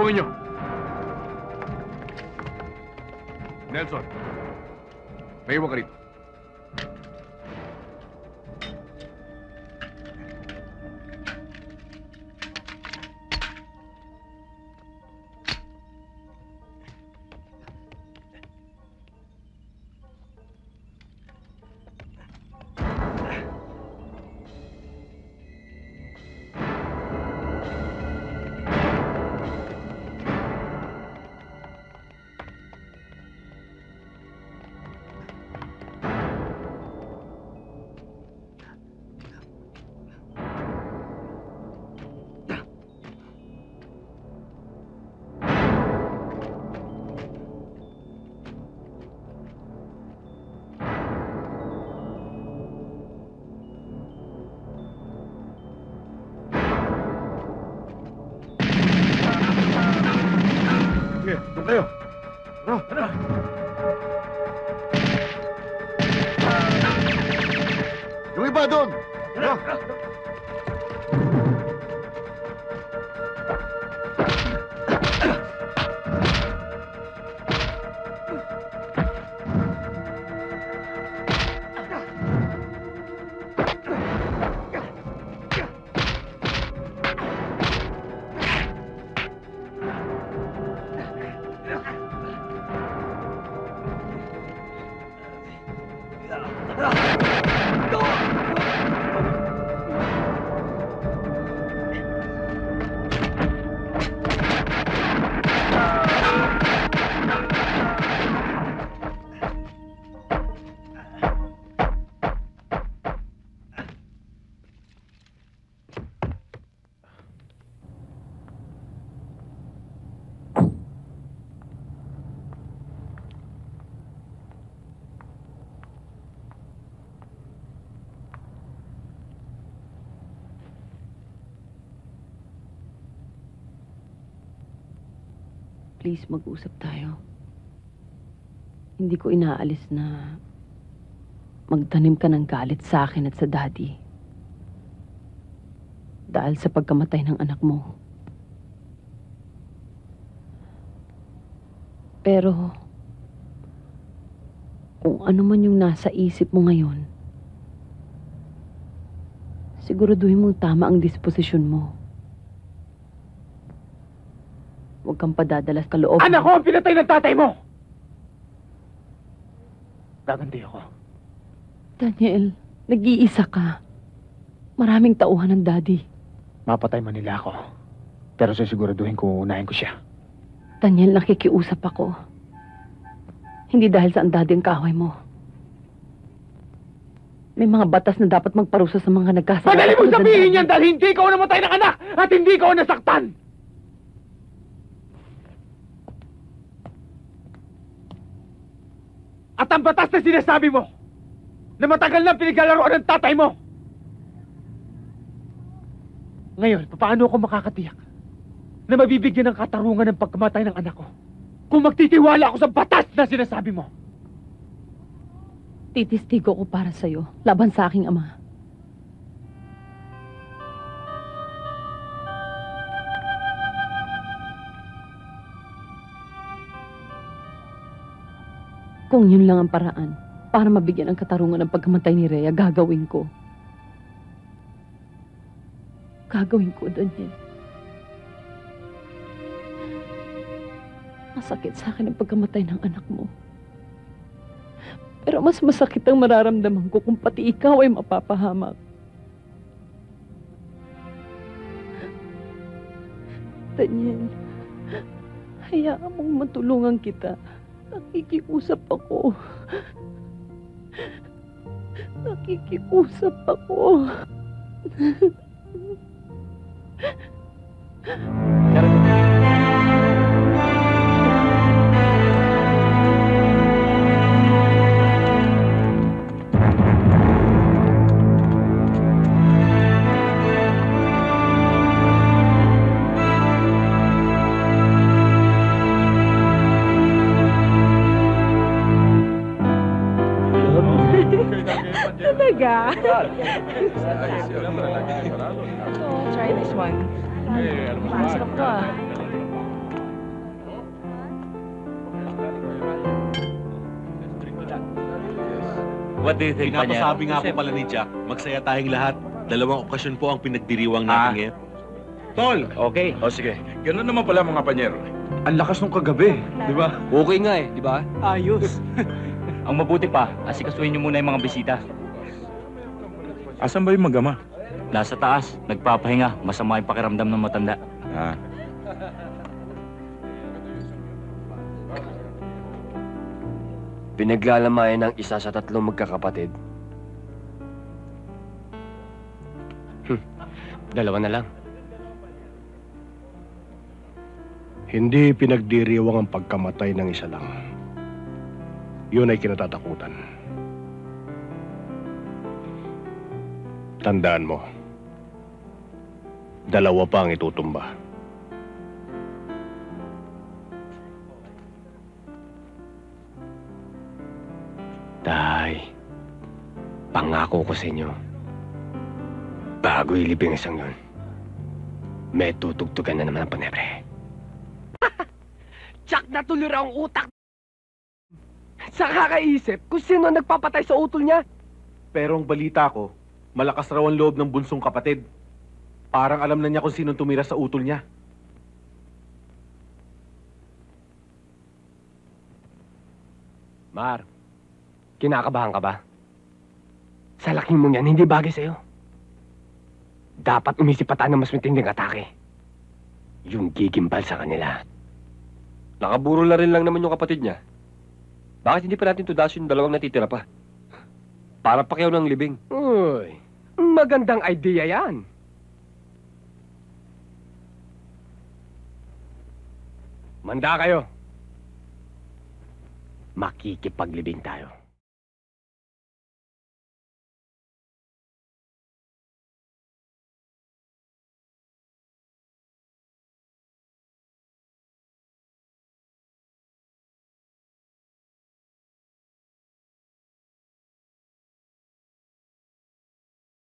Sumbungin nyo. Nelson, may iwan ka rito. Doon kayo. Tara. Yung iba doon. Tara. Please, mag-usap tayo. Hindi ko inaalis na magtanim ka ng galit sa akin at sa daddy. Dahil sa pagkamatay ng anak mo. Pero, kung ano man yung nasa isip mo ngayon, siguraduhin mong tama ang disposisyon mo. Huwag kang padadalas kaloob. Anak ko ang pinatay ng tatay mo! Gaganti ako. Daniel, nag-iisa ka. Maraming tauhan ng daddy. Mapatay man nila ako. Pero sisiguraduhin ko unahin ko siya. Daniel, nakikiusap ako. Hindi dahil sa ang daddy ang kaaway mo. May mga batas na dapat magparusa sa mga nagkasala. Madali mong sabihin yan dahil hindi ka namatay ng anak at hindi ka nasaktan! At ang batas na sinasabi mo na matagal na pinaglalaroan ng tatay mo. Ngayon, paano ako makakatiyak na mabibigyan ng katarungan ng pagkamatay ng anak ko kung magtitiwala ako sa batas na sinasabi mo? Titistigo ko para sa'yo, laban sa aking ama. Kung yun lang ang paraan para mabigyan ang katarungan ng pagkamatay ni Rhea, gagawin ko. Gagawin ko, Daniel. Masakit sa akin ang pagkamatay ng anak mo. Pero mas masakit ang mararamdaman ko kung pati ikaw ay mapapahamak. Daniel, hayaan mong matulungan kita. Nakikiusap ako. Nakikiusap ako. Talaga? So, try this one. Masarap to ah. Kapatid, Pinapasabi nga po pala ni Jack, magsaya tayong lahat. 2 okasyon po ang pinagdiriwang natin ngayon. Tol, Okay. o sige. Ganun naman pala mga panyero. Ang lakas nung kagabi, di ba? Okay nga eh, di ba? Ayos. Ang mabuti pa, asikasuhin niyo muna yung mga bisita. Asan ba yung magama? Nasa taas, nagpapahinga. Masama yung pakiramdam ng matanda. Ah. Pinaglalamayan ng isa sa 3 magkakapatid. 2 na lang. Hindi pinagdiriwang ang pagkamatay ng isa lang. Yun ay kinatatakutan. Tandaan mo, 2 pa ang itutumba. Tay, pangako ko sa inyo, bago ilibing isang yun, may tutugtugan na naman ang panebre. Tsak na tuloy raw ang utak! Sa kakaisip kung sino nagpapatay sa utol niya. Pero ang balita ko, malakas raw ang loob ng bunsong kapatid. Parang alam na niya kung sino tumira sa utol niya. Mar, kinakabahan ka ba? Sa laking mong yan, hindi bagay sa'yo. Dapat umisip pa tayo ng mas matinding atake. Yung gigimbal sa kanila. Nakaburo na rin lang naman yung kapatid niya. Bakit hindi pa natin tudasin yung 2 natitira pa? Para pakyaw ng libing. Uy, magandang idea yan. Manda kayo. Makikipaglibing tayo.